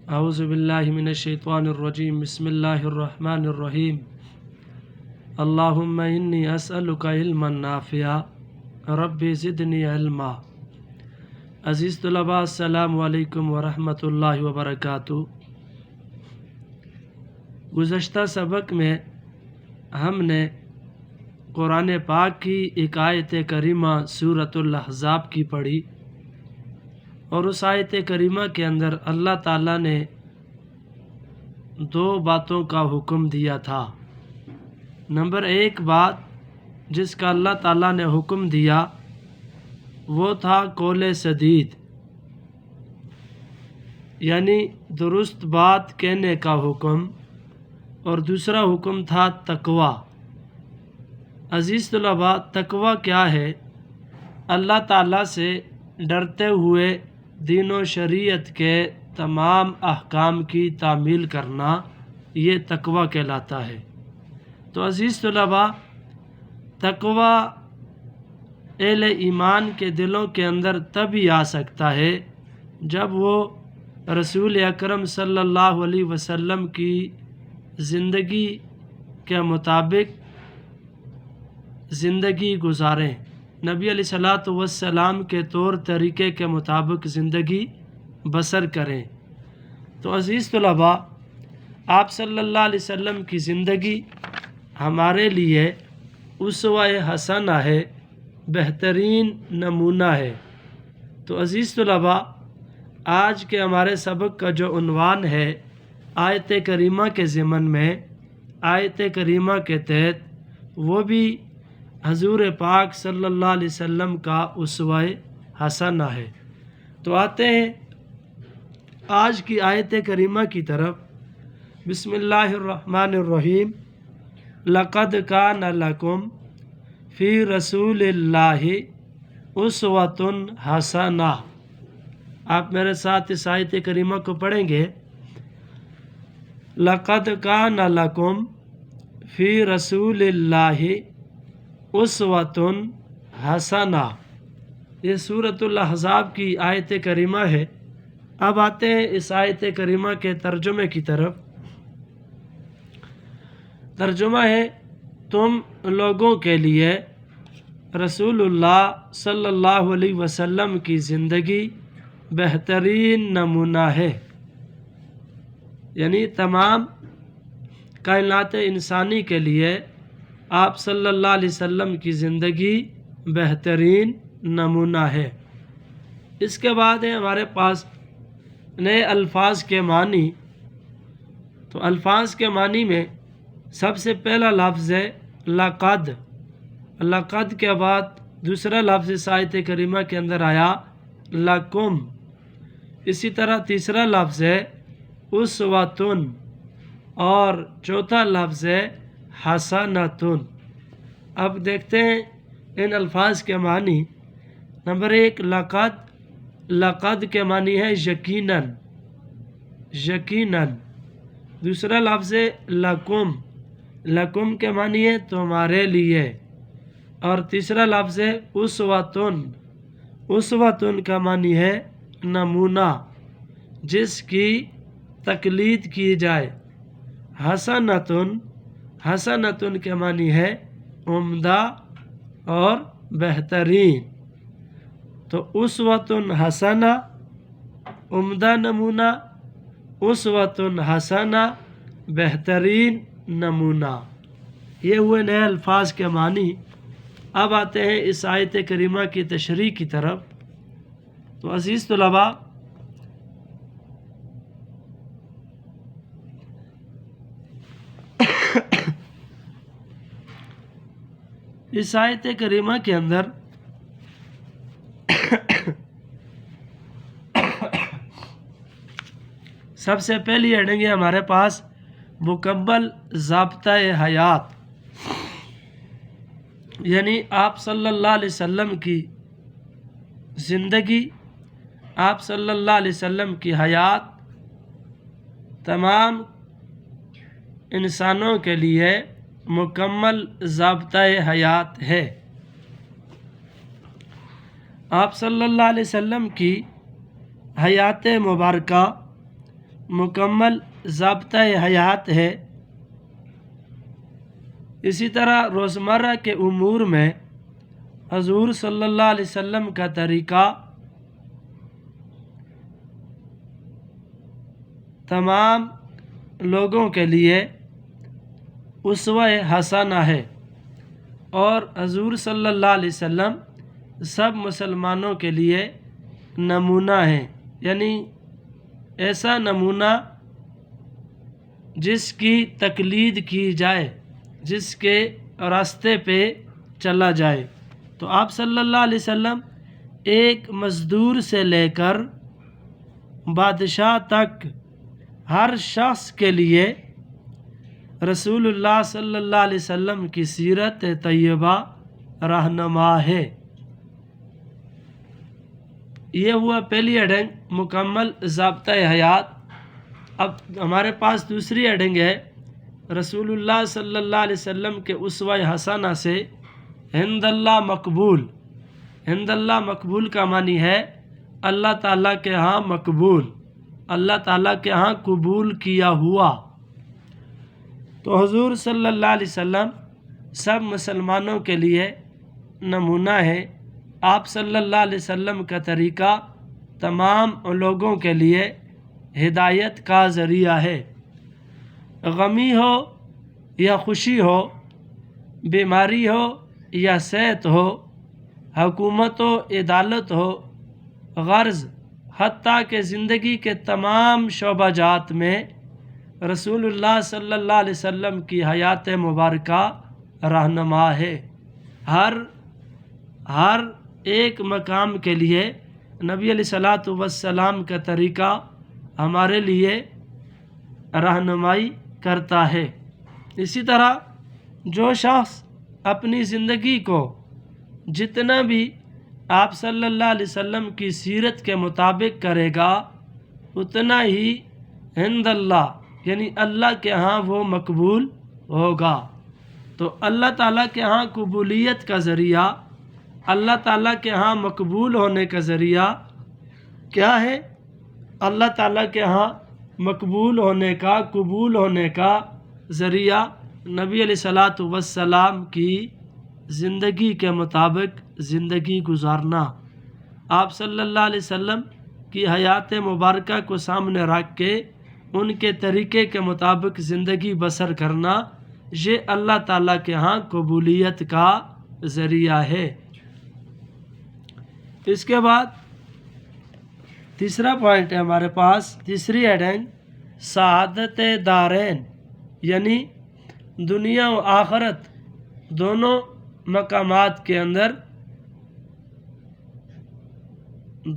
اعوذ باللہ من الشیطان الرجیم بسم اللہ الرحمن الرحیم اللہم انی اسألک علما نافعا رب زدنی علما۔ عزیز طلباء، السلام علیکم ورحمۃ اللہ وبرکاتہ۔ گزشتہ سبق میں ہم نے قرآن پاک کی ایک آیت کریمہ سورۃ الاحزاب کی پڑھی، اور اس آیت کریمہ کے اندر اللہ تعالیٰ نے دو باتوں کا حکم دیا تھا۔ نمبر ایک بات جس کا اللہ تعالیٰ نے حکم دیا وہ تھا قول سدید، یعنی درست بات کہنے کا حکم، اور دوسرا حکم تھا تقوی۔ عزیز طلباء، تقوی کیا ہے؟ اللہ تعالیٰ سے ڈرتے ہوئے دین و شریعت کے تمام احکام کی تعمیل کرنا، یہ تقوی کہلاتا ہے۔ تو عزیز طلباء، تقوی اہل ایمان کے دلوں کے اندر تبھی آ سکتا ہے جب وہ رسول اکرم صلی اللہ علیہ وسلم کی زندگی کے مطابق زندگی گزاریں، نبی علیہ السلام کے طور طریقے کے مطابق زندگی بسر کریں۔ تو عزیز طلباء، آپ صلی اللہ علیہ وسلم کی زندگی ہمارے لیے اسوہ حسنہ ہے، بہترین نمونہ ہے۔ تو عزیز طلباء، آج کے ہمارے سبق کا جو عنوان ہے، آیت کریمہ کے ضمن میں، آیت کریمہ کے تحت، وہ بھی حضور پاک صلی اللہ علیہ وسلم کا اسوہ حسنہ ہے۔ تو آتے ہیں آج کی آیت کریمہ کی طرف۔ بسم اللہ الرحمن الرحیم۔ لقد کان لکم فی رسول اللہ اسوۃ حسنہ۔ آپ میرے ساتھ اس آیت کریمہ کو پڑھیں گے۔ لقد کان لکم فی رسول اللہ اسوۃ حسنہ۔ یہ سورۃ الاحزاب کی آیت کریمہ ہے۔ اب آتے ہیں اس آیت کریمہ کے ترجمے کی طرف۔ ترجمہ ہے: تم لوگوں کے لیے رسول اللہ صلی اللہ علیہ وسلم کی زندگی بہترین نمونہ ہے، یعنی تمام کائنات انسانی کے لیے آپ صلی اللہ علیہ وسلم کی زندگی بہترین نمونہ ہے۔ اس کے بعد ہے ہمارے پاس نئے الفاظ کے معنی۔ تو الفاظ کے معنی میں سب سے پہلا لفظ ہے لقد۔ لقد کے بعد دوسرا لفظ اس آیت کریمہ کے اندر آیا لکم۔ اسی طرح تیسرا لفظ ہے اسوۃ، اور چوتھا لفظ ہے حسنۃ۔ اب دیکھتے ہیں ان الفاظ کے معنی۔ نمبر ایک، لقد۔ لقد کے معنی ہے یقیناً، یقیناً۔ دوسرا لفظ ہے لکم۔ لکم کے معنی ہے تمہارے لیے۔ اور تیسرا لفظ ہے اسوۃ۔ اسوۃ کا معنی ہے نمونہ، جس کی تقلید کی جائے۔ حسنۃ۔ حسنۃ کے معنی ہے عمدہ اور بہترین۔ تو اسوۃ حسنہ عمدہ نمونہ، اسوۃ حسنہ بہترین نمونہ، یہ ہوئے نئے الفاظ کے معنی۔ اب آتے ہیں اس آیت کریمہ کی تشریح کی طرف۔ تو عزیز طلباء، اس آیت کریمہ کے اندر سب سے پہلی ہیڈنگ ہے ہمارے پاس مکمل ضابطہ حیات، یعنی آپ صلی اللہ علیہ وسلم کی زندگی، آپ صلی اللہ علیہ وسلم کی حیات تمام انسانوں کے لیے مکمل ضابطہ حیات ہے۔ آپ صلی اللہ علیہ وسلم کی حیات مبارکہ مکمل ضابطہ حیات ہے۔ اسی طرح روزمرہ کے امور میں حضور صلی اللہ علیہ وسلم کا طریقہ تمام لوگوں کے لیے اسوہ حسنہ ہے، اور حضور صلی اللہ علیہ وسلم سب مسلمانوں کے لیے نمونہ ہیں، یعنی ایسا نمونہ جس کی تقلید کی جائے، جس کے راستے پہ چلا جائے۔ تو آپ صلی اللہ علیہ وسلم ایک مزدور سے لے کر بادشاہ تک ہر شخص کے لیے رسول اللہ صلی اللہ علیہ وسلم کی سیرت طیبہ رہنما ہے۔ یہ ہوا پہلی ہیڈنگ، مکمل ضابطہ حیات۔ اب ہمارے پاس دوسری ہیڈنگ ہے، رسول اللہ صلی اللہ علیہ وسلم کے اسوہ حسنہ سے عند اللہ مقبول۔ عند اللہ مقبول کا معنی ہے اللہ تعالیٰ کے ہاں مقبول، اللہ تعالیٰ کے ہاں قبول کیا ہوا۔ تو حضور صلی اللہ علیہ وسلم سب مسلمانوں کے لیے نمونہ ہے۔ آپ صلی اللہ علیہ وسلم کا طریقہ تمام لوگوں کے لیے ہدایت کا ذریعہ ہے۔ غمی ہو یا خوشی ہو، بیماری ہو یا صحت ہو، حکومت و عدالت ہو، غرض حتیٰ کہ زندگی کے تمام شعبہ جات میں رسول اللہ صلی اللہ علیہ وسلم کی حیات مبارکہ رہنما ہے۔ ہر ایک مقام کے لیے نبی علیہ الصلوۃ والسلام کا طریقہ ہمارے لیے رہنمائی کرتا ہے۔ اسی طرح جو شخص اپنی زندگی کو جتنا بھی آپ صلی اللہ علیہ وسلم کی سیرت کے مطابق کرے گا، اتنا ہی عند اللہ یعنی اللہ کے ہاں وہ مقبول ہوگا۔ تو اللہ تعالیٰ کے ہاں قبولیت کا ذریعہ، اللہ تعالیٰ کے ہاں مقبول ہونے کا ذریعہ کیا ہے؟ اللہ تعالیٰ کے ہاں مقبول ہونے کا، قبول ہونے کا ذریعہ نبی علیہ الصلوۃ والسلام کی زندگی کے مطابق زندگی گزارنا، آپ صلی اللہ علیہ وسلم کی حیات مبارکہ کو سامنے رکھ کے ان کے طریقے کے مطابق زندگی بسر کرنا، یہ اللہ تعالیٰ کے ہاں قبولیت کا ذریعہ ہے۔ اس کے بعد تیسرا پوائنٹ ہے ہمارے پاس، تیسری ہیڈنگ سعادت دارین، یعنی دنیا و آخرت دونوں مقامات کے اندر،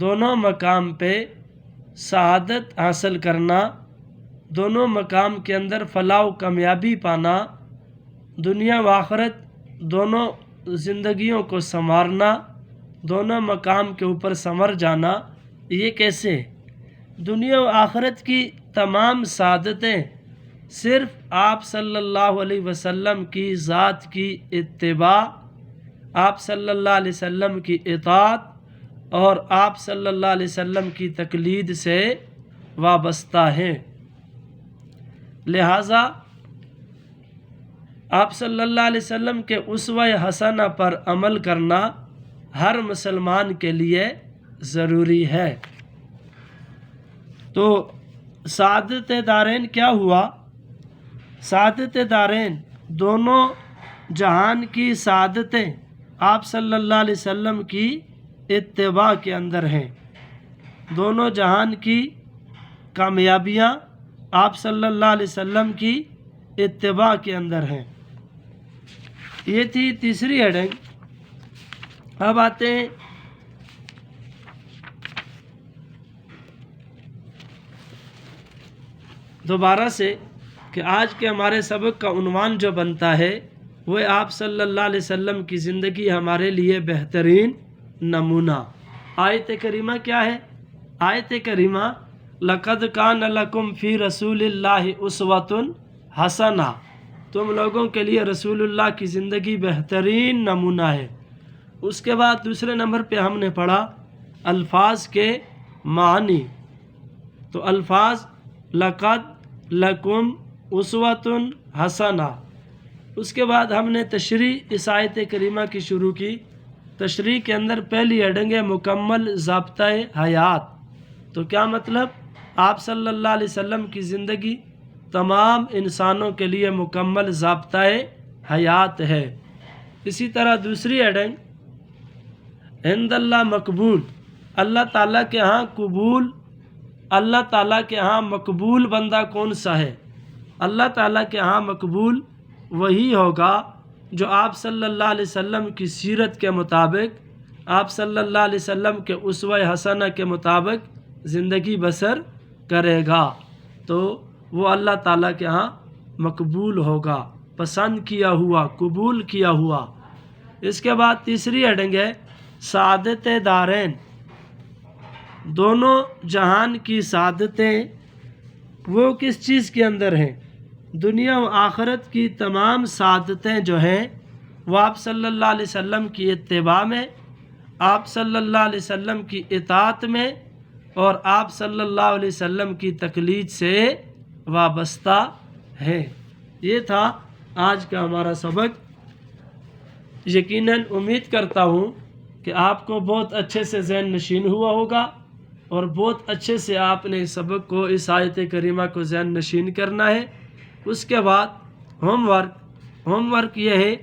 دونوں مقام پہ سعادت حاصل کرنا، دونوں مقام کے اندر فلاح و کامیابی پانا، دنیا و آخرت دونوں زندگیوں کو سنوارنا، دونوں مقام کے اوپر سنور جانا۔ یہ کیسے؟ دنیا و آخرت کی تمام سعادتیں صرف آپ صلی اللہ علیہ وسلم کی ذات کی اتباع، آپ صلی اللہ علیہ وسلم کی اطاعت اور آپ صلی اللہ علیہ وسلم کی تقلید سے وابستہ ہیں۔ لہٰذا آپ صلی اللہ علیہ وسلم کے اسوہ حسنہ پر عمل کرنا ہر مسلمان کے لیے ضروری ہے۔ تو سعادت دارین کیا ہوا؟ سعادت دارین دونوں جہان کی سعادتیں آپ صلی اللہ علیہ وسلم کی اتباع کے اندر ہیں، دونوں جہان کی کامیابیاں آپ صلی اللہ علیہ وسلم کی اتباع کے اندر ہیں۔ یہ تھی تیسری ہیڈنگ۔ اب آتے ہیں دوبارہ سے کہ آج کے ہمارے سبق کا عنوان جو بنتا ہے وہ آپ صلی اللہ علیہ وسلم کی زندگی ہمارے لیے بہترین نمونہ۔ آیت کریمہ کیا ہے؟ آیت کریمہ لَقَدْ كَانَ لَكُمْ فِي رَسُولِ اللَّهِ أُسْوَةٌ حَسَنَةٌ، تم لوگوں کے لیے رسول اللہ کی زندگی بہترین نمونہ ہے۔ اس کے بعد دوسرے نمبر پہ ہم نے پڑھا الفاظ کے معنی۔ تو الفاظ لقد لکم اسوۃ حسنہ۔ اس کے بعد ہم نے تشریح اس آیت کریمہ کی شروع کی۔ تشریح کے اندر پہلی ہیڈنگ ہے مکمل ضابطۂ حیات۔ تو کیا مطلب؟ آپ صلی اللہ علیہ وسلم کی زندگی تمام انسانوں کے لیے مکمل ضابطۂ حیات ہے۔ اسی طرح دوسری ہیڈنگ عند اللہ مقبول، اللہ تعالیٰ کے ہاں قبول، اللہ تعالیٰ کے ہاں مقبول بندہ کون سا ہے؟ اللہ تعالیٰ کے ہاں مقبول وہی ہوگا جو آپ صلی اللہ علیہ وسلم کی سیرت کے مطابق، آپ صلی اللہ علیہ وسلم کے اسوہ حسنہ کے مطابق زندگی بسر کرے گا، تو وہ اللہ تعالیٰ کے ہاں مقبول ہوگا، پسند کیا ہوا، قبول کیا ہوا۔ اس کے بعد تیسری ہیڈنگ ہے سعادت دارین، دونوں جہان کی سعادتیں وہ کس چیز کے اندر ہیں؟ دنیا و آخرت کی تمام سعادتیں جو ہیں وہ آپ صلی اللہ علیہ وسلم کی اتباع میں، آپ صلی اللہ علیہ وسلم کی اطاعت میں اور آپ صلی اللہ علیہ وسلم کی تقلید سے وابستہ ہیں۔ یہ تھا آج کا ہمارا سبق۔ یقیناً امید کرتا ہوں کہ آپ کو بہت اچھے سے ذہن نشین ہوا ہوگا اور بہت اچھے سے آپ نے اس سبق کو، اس آیت کریمہ کو ذہن نشین کرنا ہے۔ اس کے بعد ہوم ورک یہ ہے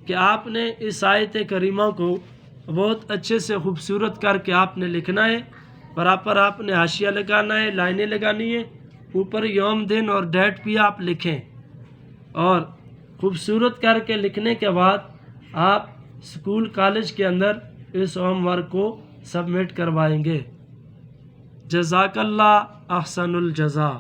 کہ آپ نے اس آیت کریمہ کو بہت اچھے سے خوبصورت کر کے آپ نے لکھنا ہے، برابر آپ نے حاشیہ لگانا ہے، لائنیں لگانی ہے، اوپر یوم دن اور ڈیٹ بھی آپ لکھیں، اور خوبصورت کر کے لکھنے کے بعد آپ اسکول کالج کے اندر اس ہوم ورک کو سبمٹ کروائیں گے۔ جزاک اللہ احسن الجزا۔